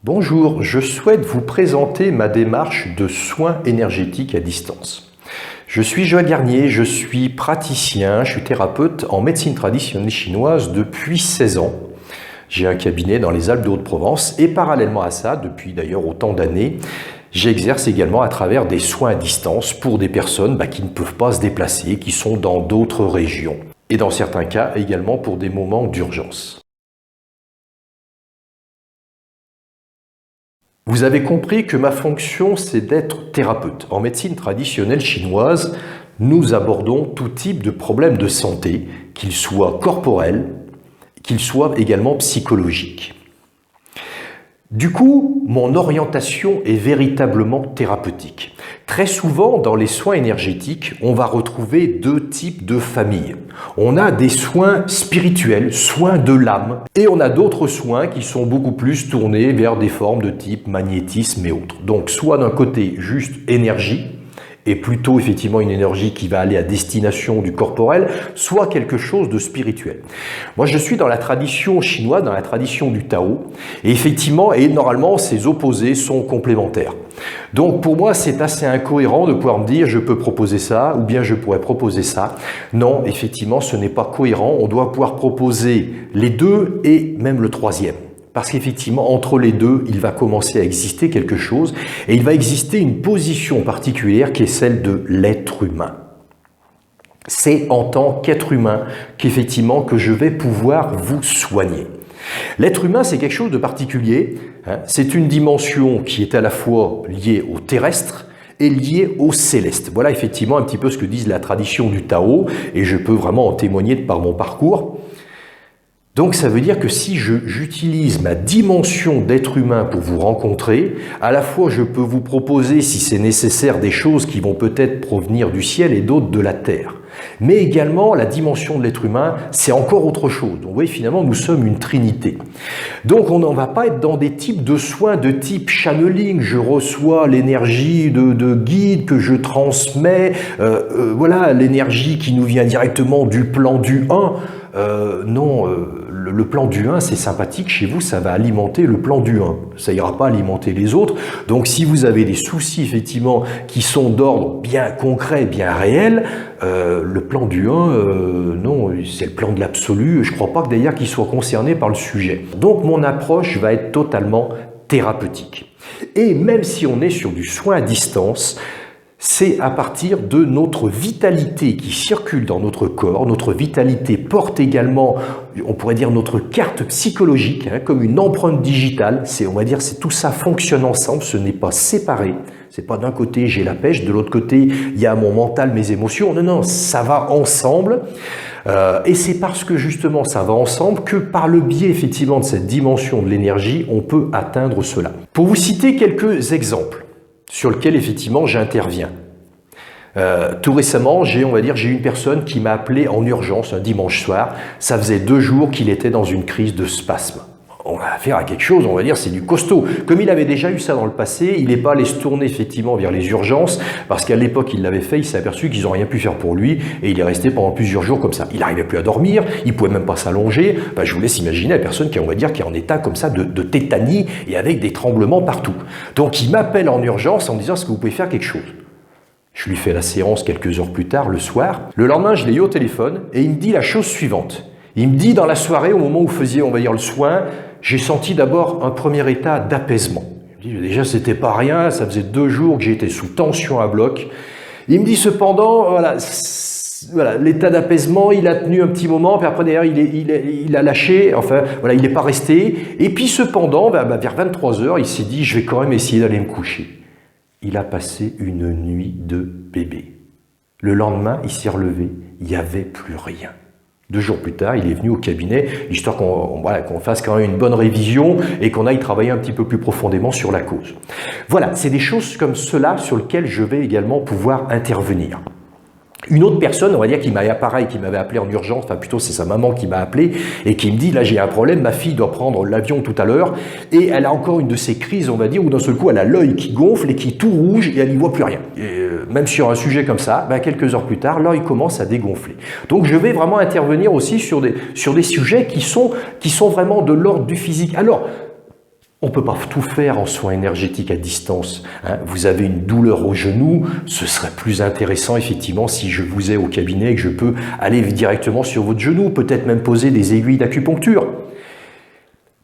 Bonjour, je souhaite vous présenter ma démarche de soins énergétiques à distance. Je suis Joël Garnier, je suis praticien, je suis thérapeute en médecine traditionnelle chinoise depuis 16 ans. J'ai un cabinet dans les Alpes de Haute-Provence et parallèlement à ça, depuis d'ailleurs autant d'années, j'exerce également à travers des soins à distance pour des personnes qui ne peuvent pas se déplacer, qui sont dans d'autres régions. Et dans certains cas également pour des moments d'urgence. Vous avez compris que ma fonction, c'est d'être thérapeute. En médecine traditionnelle chinoise, nous abordons tout type de problèmes de santé, qu'ils soient corporels, qu'ils soient également psychologiques. Du coup, mon orientation est véritablement thérapeutique. Très souvent, dans les soins énergétiques, on va retrouver deux types de familles. On a des soins spirituels, soins de l'âme, et on a d'autres soins qui sont beaucoup plus tournés vers des formes de type magnétisme et autres. Donc, soit d'un côté juste énergie, et plutôt effectivement une énergie qui va aller à destination du corporel, soit quelque chose de spirituel. Moi, je suis dans la tradition chinoise, dans la tradition du Tao, et effectivement, et normalement, ces opposés sont complémentaires. Donc pour moi, c'est assez incohérent de pouvoir me dire je peux proposer ça ou bien je pourrais proposer ça. Non, effectivement, ce n'est pas cohérent. On doit pouvoir proposer les deux et même le troisième. Parce qu'effectivement, entre les deux, il va commencer à exister quelque chose et il va exister une position particulière qui est celle de l'être humain. C'est en tant qu'être humain qu'effectivement que je vais pouvoir vous soigner. L'être humain, c'est quelque chose de particulier. C'est une dimension qui est à la fois liée au terrestre et liée au céleste. Voilà effectivement un petit peu ce que dit la tradition du Tao et je peux vraiment en témoigner par mon parcours. Donc ça veut dire que si j'utilise ma dimension d'être humain pour vous rencontrer, à la fois je peux vous proposer, si c'est nécessaire, des choses qui vont peut-être provenir du ciel et d'autres de la terre. Mais également, la dimension de l'être humain, c'est encore autre chose. Donc vous voyez, finalement, nous sommes une trinité. Donc on n'en va pas être dans des types de soins de type channeling. Je reçois l'énergie de guide que je transmets. Voilà, l'énergie qui nous vient directement du plan du 1. Non, le plan du 1, c'est sympathique. Chez vous, ça va alimenter le plan du 1. Ça ira pas alimenter les autres. Donc, si vous avez des soucis, effectivement, qui sont d'ordre bien concret, bien réel, le plan du 1, non, c'est le plan de l'absolu. Je crois pas que d'ailleurs qu'il soit concerné par le sujet. Donc, mon approche va être totalement thérapeutique. Et même si on est sur du soin à distance, c'est à partir de notre vitalité qui circule dans notre corps. Notre vitalité porte également, on pourrait dire, notre carte psychologique, comme une empreinte digitale. On va dire, tout ça fonctionne ensemble, ce n'est pas séparé. C'est pas d'un côté j'ai la pêche, de l'autre côté il y a mon mental, mes émotions. Non, non, ça va ensemble. Et c'est parce que justement ça va ensemble que par le biais effectivement de cette dimension de l'énergie, on peut atteindre cela. Pour vous citer quelques exemples sur lequel effectivement j'interviens. Tout récemment, j'ai eu une personne qui m'a appelé en urgence un dimanche soir. Ça faisait 2 jours qu'il était dans une crise de spasme. On a affaire à quelque chose, on va dire, c'est du costaud. Comme il avait déjà eu ça dans le passé, il n'est pas allé se tourner effectivement vers les urgences, parce qu'à l'époque il l'avait fait, il s'est aperçu qu'ils n'ont rien pu faire pour lui, et il est resté pendant plusieurs jours comme ça. Il n'arrivait plus à dormir, il pouvait même pas s'allonger. Je vous laisse imaginer la personne qui est en état comme ça de tétanie et avec des tremblements partout. Donc il m'appelle en urgence en me disant est-ce que vous pouvez faire quelque chose ? Je lui fais la séance quelques heures plus tard, le soir. Le lendemain, je l'ai eu au téléphone et il me dit la chose suivante. Il me dit dans la soirée, au moment où vous faisiez, on va dire, le soin, j'ai senti d'abord un premier état d'apaisement. Il me dit déjà, c'était pas rien, ça faisait 2 jours que j'étais sous tension à bloc. Il me dit cependant, voilà, l'état d'apaisement, il a tenu un petit moment, puis après d'ailleurs, il a lâché, enfin, voilà, il n'est pas resté. Et puis cependant, vers 23h, il s'est dit, je vais quand même essayer d'aller me coucher. Il a passé une nuit de bébé. Le lendemain, il s'est relevé, il n'y avait plus rien. 2 jours plus tard, il est venu au cabinet, histoire qu'on fasse quand même une bonne révision et qu'on aille travailler un petit peu plus profondément sur la cause. Voilà, c'est des choses comme cela sur lesquelles je vais également pouvoir intervenir. Une autre personne, on va dire, qui m'avait appelé en urgence, enfin plutôt c'est sa maman qui m'a appelé et qui me dit, là j'ai un problème, ma fille doit prendre l'avion tout à l'heure et elle a encore une de ces crises, on va dire, où d'un seul coup elle a l'œil qui gonfle et qui est tout rouge et elle n'y voit plus rien. Et même sur un sujet comme ça, quelques heures plus tard, l'œil commence à dégonfler. Donc je vais vraiment intervenir aussi sur des sujets qui sont vraiment de l'ordre du physique. Alors, On ne peut pas tout faire en soins énergétiques à distance. Vous avez une douleur au genou, ce serait plus intéressant effectivement si je vous ai au cabinet et que je peux aller directement sur votre genou, peut-être même poser des aiguilles d'acupuncture.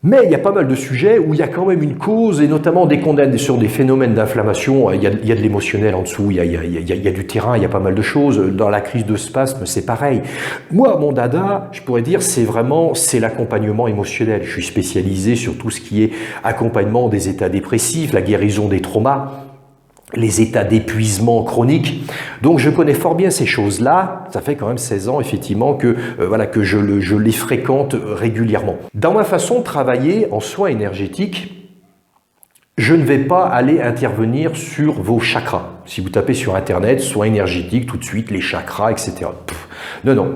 Mais il y a pas mal de sujets où il y a quand même une cause, et notamment sur des phénomènes d'inflammation, il y a de l'émotionnel en dessous, il y a du terrain, il y a pas mal de choses. Dans la crise de spasme, c'est pareil. Moi, mon dada, je pourrais dire, c'est l'accompagnement émotionnel. Je suis spécialisé sur tout ce qui est accompagnement des états dépressifs, la guérison des traumas, les états d'épuisement chronique. Donc je connais fort bien ces choses-là. Ça fait quand même 16 ans effectivement que je les fréquente régulièrement. Dans ma façon de travailler en soins énergétiques, je ne vais pas aller intervenir sur vos chakras. Si vous tapez sur Internet, soins énergétiques, tout de suite, les chakras, etc. Non,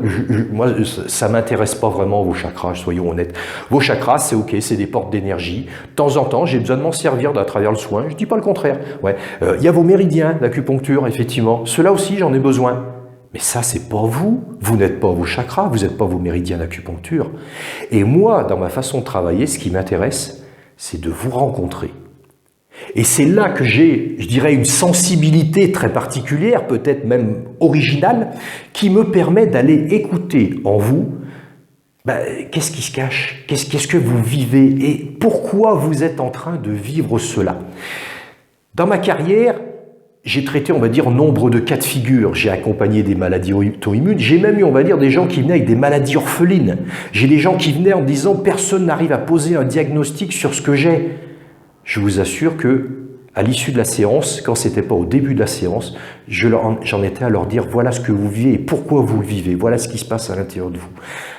moi, ça ne m'intéresse pas vraiment vos chakras, soyons honnêtes. Vos chakras, c'est ok, c'est des portes d'énergie. De temps en temps, j'ai besoin de m'en servir à travers le soin. Je ne dis pas le contraire. Ouais. Y a vos méridiens d'acupuncture, effectivement. Ceux-là aussi, j'en ai besoin. Mais ça, c'est pas vous. Vous n'êtes pas vos chakras, vous n'êtes pas vos méridiens d'acupuncture. Et moi, dans ma façon de travailler, ce qui m'intéresse, c'est de vous rencontrer. Et c'est là que j'ai, je dirais, une sensibilité très particulière, peut-être même originale, qui me permet d'aller écouter en vous qu'est-ce qui se cache, qu'est-ce que vous vivez et pourquoi vous êtes en train de vivre cela. Dans ma carrière, j'ai traité, on va dire, nombre de cas de figure. J'ai accompagné des maladies auto-immunes. J'ai même eu, on va dire, des gens qui venaient avec des maladies orphelines. J'ai des gens qui venaient en disant « personne n'arrive à poser un diagnostic sur ce que j'ai ». Je vous assure que, à l'issue de la séance, quand c'était pas au début de la séance, j'en étais à leur dire voilà ce que vous vivez et pourquoi vous le vivez, voilà ce qui se passe à l'intérieur de vous.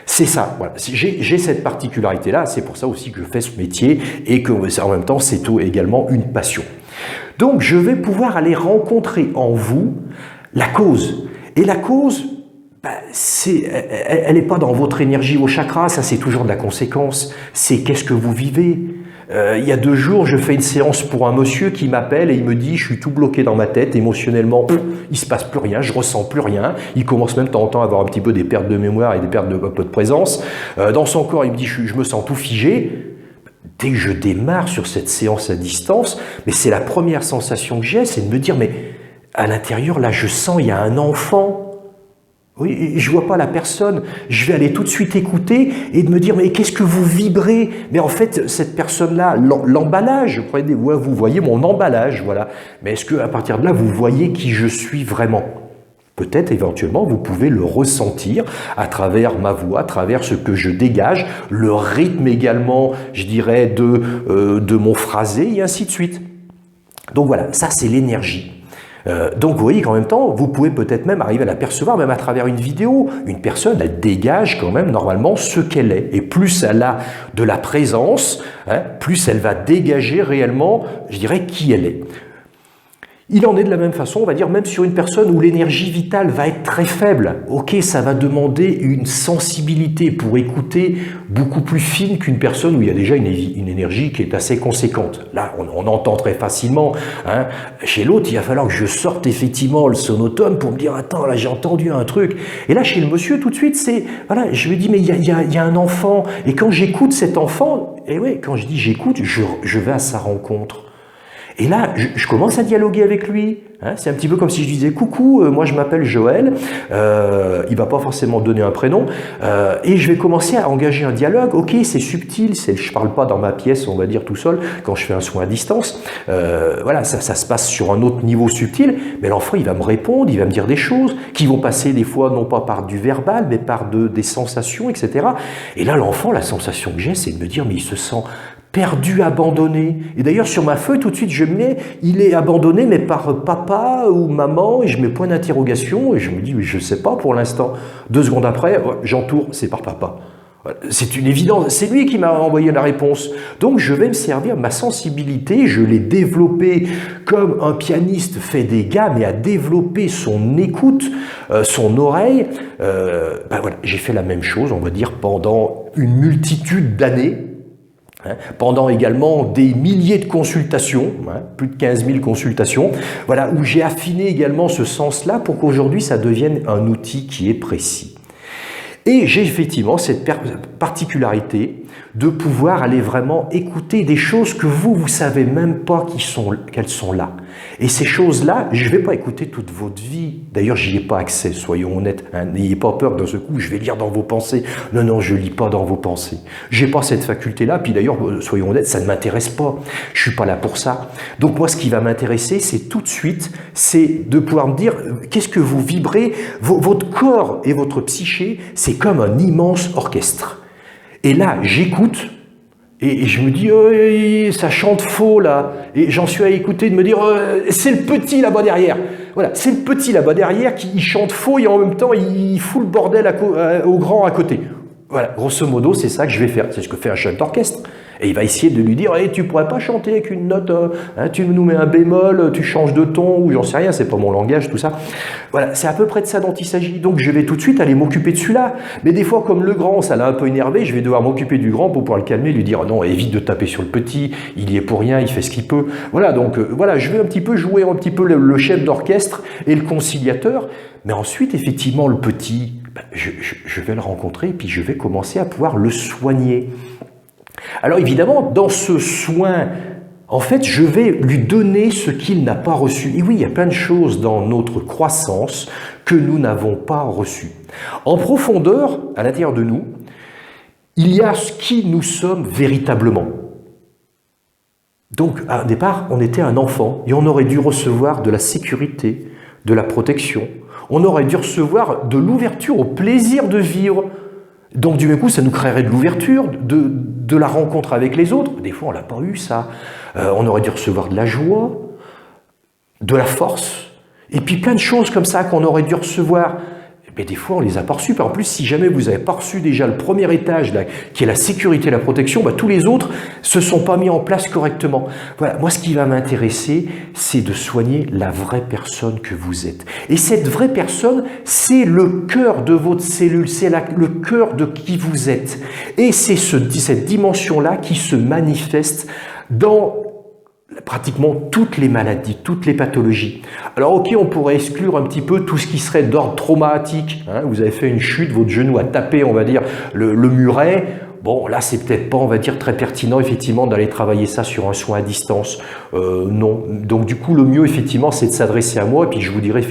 C'est ça, voilà. J'ai cette particularité-là, c'est pour ça aussi que je fais ce métier et que en même temps c'est également une passion. Donc je vais pouvoir aller rencontrer en vous la cause. Et la cause, elle n'est pas dans votre énergie, vos chakras, ça c'est toujours de la conséquence. C'est qu'est-ce que vous vivez. Il y a 2 jours, je fais une séance pour un monsieur qui m'appelle et il me dit « je suis tout bloqué dans ma tête, émotionnellement, il se passe plus rien, je ressens plus rien ». Il commence même de temps en temps à avoir un petit peu des pertes de mémoire et des pertes un peu de présence. Dans son corps, il me dit « je me sens tout figé ». Dès que je démarre sur cette séance à distance, mais c'est la première sensation que j'ai, c'est de me dire « mais à l'intérieur, là, je sens, il y a un enfant ». Oui, je vois pas la personne, je vais aller tout de suite écouter et de me dire mais qu'est-ce que vous vibrez? Mais en fait, cette personne-là, l'emballage, vous voyez mon emballage, voilà. Mais est-ce que à partir de là, vous voyez qui je suis vraiment? Peut-être éventuellement, vous pouvez le ressentir à travers ma voix, à travers ce que je dégage, le rythme également, je dirais, de mon phrasé et ainsi de suite. Donc voilà, ça c'est l'énergie. Donc vous voyez qu'en même temps, vous pouvez peut-être même arriver à l'apercevoir, même à travers une vidéo. Une personne, elle dégage quand même normalement ce qu'elle est. Et plus elle a de la présence, plus elle va dégager réellement, je dirais, qui elle est. Il en est de la même façon, on va dire, même sur une personne où l'énergie vitale va être très faible. Ok, ça va demander une sensibilité pour écouter beaucoup plus fine qu'une personne où il y a déjà une énergie qui est assez conséquente. Là, on entend très facilement. Chez l'autre, il va falloir que je sorte effectivement le sonotone pour me dire « Attends, là, j'ai entendu un truc ». Et là, chez le monsieur, tout de suite, voilà, je me dis « Mais il y a un enfant ». Et quand j'écoute cet enfant, et oui, quand je dis « j'écoute », je vais à sa rencontre. Et là, je commence à dialoguer avec lui. C'est un petit peu comme si je disais « Coucou, moi je m'appelle Joël ». Il va pas forcément donner un prénom. Et je vais commencer à engager un dialogue. Ok, c'est subtil, je parle pas dans ma pièce, on va dire tout seul, quand je fais un soin à distance. Voilà, ça se passe sur un autre niveau subtil. Mais l'enfant, il va me répondre, il va me dire des choses qui vont passer des fois, non pas par du verbal, mais par des sensations, etc. Et là, l'enfant, la sensation que j'ai, c'est de me dire « Mais il se sent… » perdu, abandonné. Et d'ailleurs, sur ma feuille, tout de suite, je mets « il est abandonné, mais par papa ou maman », et je mets point d'interrogation, et je me dis « je ne sais pas pour l'instant ». 2 secondes après, j'entoure, c'est par papa. C'est une évidence, c'est lui qui m'a envoyé la réponse. Donc, je vais me servir ma sensibilité, je l'ai développée comme un pianiste fait des gammes et a développé son écoute, son oreille. Voilà, j'ai fait la même chose, on va dire, pendant une multitude d'années. Pendant également des milliers de consultations, plus de 15 000 consultations, voilà, où j'ai affiné également ce sens-là pour qu'aujourd'hui ça devienne un outil qui est précis. Et j'ai effectivement cette particularité de pouvoir aller vraiment écouter des choses que vous savez même pas qu'elles sont là. Et ces choses-là, je vais pas écouter toute votre vie. D'ailleurs, j'y ai pas accès, soyons honnêtes. Hein. N'ayez pas peur que d'un seul coup, je vais lire dans vos pensées. Non, non, je lis pas dans vos pensées. J'ai pas cette faculté-là. Puis d'ailleurs, soyons honnêtes, ça ne m'intéresse pas. Je suis pas là pour ça. Donc moi, ce qui va m'intéresser, c'est tout de suite, c'est de pouvoir me dire, qu'est-ce que vous vibrez? Votre corps et votre psyché, c'est comme un immense orchestre. Et là, j'écoute. Et je me dis, oh, ça chante faux là. Et j'en suis à écouter de me dire, c'est le petit là-bas derrière. Voilà, c'est le petit là-bas derrière qui chante faux et en même temps il fout le bordel au grand à côté. Voilà, grosso modo, c'est ça que je vais faire. C'est ce que fait un chef d'orchestre. Et il va essayer de lui dire, hey, tu pourrais pas chanter avec une note, hein, tu nous mets un bémol, tu changes de ton, ou j'en sais rien, c'est pas mon langage, tout ça. Voilà, c'est à peu près de ça dont il s'agit. Donc je vais tout de suite aller m'occuper de celui-là. Mais des fois, comme le grand, ça l'a un peu énervé, je vais devoir m'occuper du grand pour pouvoir le calmer, lui dire, non, évite de taper sur le petit, il y est pour rien, il fait ce qu'il peut. Voilà, donc voilà, je vais un petit peu jouer un petit peu le chef d'orchestre et le conciliateur. Mais ensuite, effectivement, le petit, je vais le rencontrer et puis je vais commencer à pouvoir le soigner. Alors évidemment, dans ce soin, en fait, je vais lui donner ce qu'il n'a pas reçu. Et oui, il y a plein de choses dans notre croissance que nous n'avons pas reçues. En profondeur, à l'intérieur de nous, il y a ce qui nous sommes véritablement. Donc, à un départ, on était un enfant et on aurait dû recevoir de la sécurité, de la protection. On aurait dû recevoir de l'ouverture au plaisir de vivre. Donc du même coup, ça nous créerait de l'ouverture, de la rencontre avec les autres. Des fois, on l'a pas eu, ça. On aurait dû recevoir de la joie, de la force, et puis plein de choses comme ça qu'on aurait dû recevoir. Mais des fois, on les a pas reçues. En plus, si jamais vous n'avez pas reçu déjà le premier étage, là, qui est la sécurité et la protection, tous les autres se sont pas mis en place correctement. Voilà. Moi, ce qui va m'intéresser, c'est de soigner la vraie personne que vous êtes. Et cette vraie personne, c'est le cœur de votre cellule, c'est le cœur de qui vous êtes. Et c'est cette dimension-là qui se manifeste dans pratiquement toutes les maladies, toutes les pathologies. Alors ok, on pourrait exclure un petit peu tout ce qui serait d'ordre traumatique. Hein, vous avez fait une chute, votre genou a tapé, on va dire, le muret. Bon, là, c'est peut-être pas, on va dire, très pertinent, effectivement, d'aller travailler ça sur un soin à distance. Non. Donc, du coup, le mieux, effectivement, c'est de s'adresser à moi. Et puis, je vous dirai,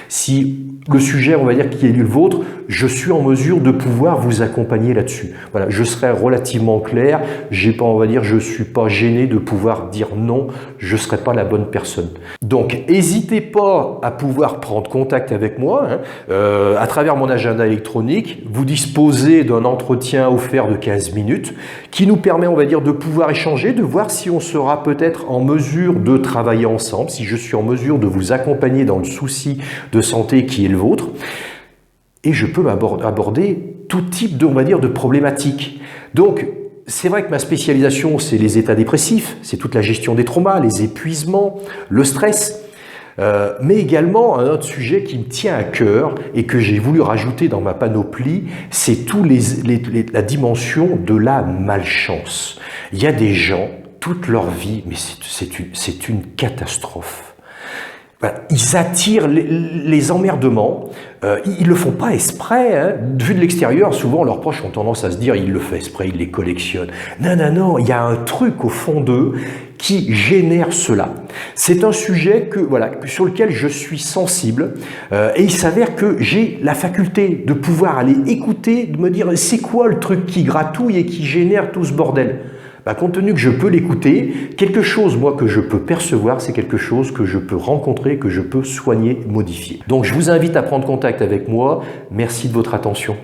si le sujet, on va dire, qui est le vôtre, je suis en mesure de pouvoir vous accompagner là-dessus. Voilà, je serai relativement clair. J'ai pas, on va dire, je suis pas gêné de pouvoir dire non, je serai pas la bonne personne. Donc, n'hésitez pas à pouvoir prendre contact avec moi, hein, à travers mon agenda électronique. Vous disposez d'un entretien offert de 15 minutes qui nous permet, on va dire, de pouvoir échanger, de voir si on sera peut-être en mesure de travailler ensemble, si je suis en mesure de vous accompagner dans le souci de santé qui est le vôtre. Et je peux aborder tout type de, on va dire, de problématiques. Donc, c'est vrai que ma spécialisation, c'est les états dépressifs, c'est toute la gestion des traumas, les épuisements, le stress, mais également un autre sujet qui me tient à cœur et que j'ai voulu rajouter dans ma panoplie, c'est la dimension de la malchance. Il y a des gens, toute leur vie, mais c'est une catastrophe. Ils attirent les emmerdements, ils le font pas exprès, hein. Vu de l'extérieur, souvent leurs proches ont tendance à se dire il le fait exprès, il les collectionne. Non, non, non, il y a un truc au fond d'eux qui génère cela. C'est un sujet sur lequel je suis sensible et il s'avère que j'ai la faculté de pouvoir aller écouter, de me dire c'est quoi le truc qui gratouille et qui génère tout ce bordel. Compte tenu que je peux l'écouter, quelque chose, moi, que je peux percevoir, c'est quelque chose que je peux rencontrer, que je peux soigner, modifier. Donc, je vous invite à prendre contact avec moi. Merci de votre attention.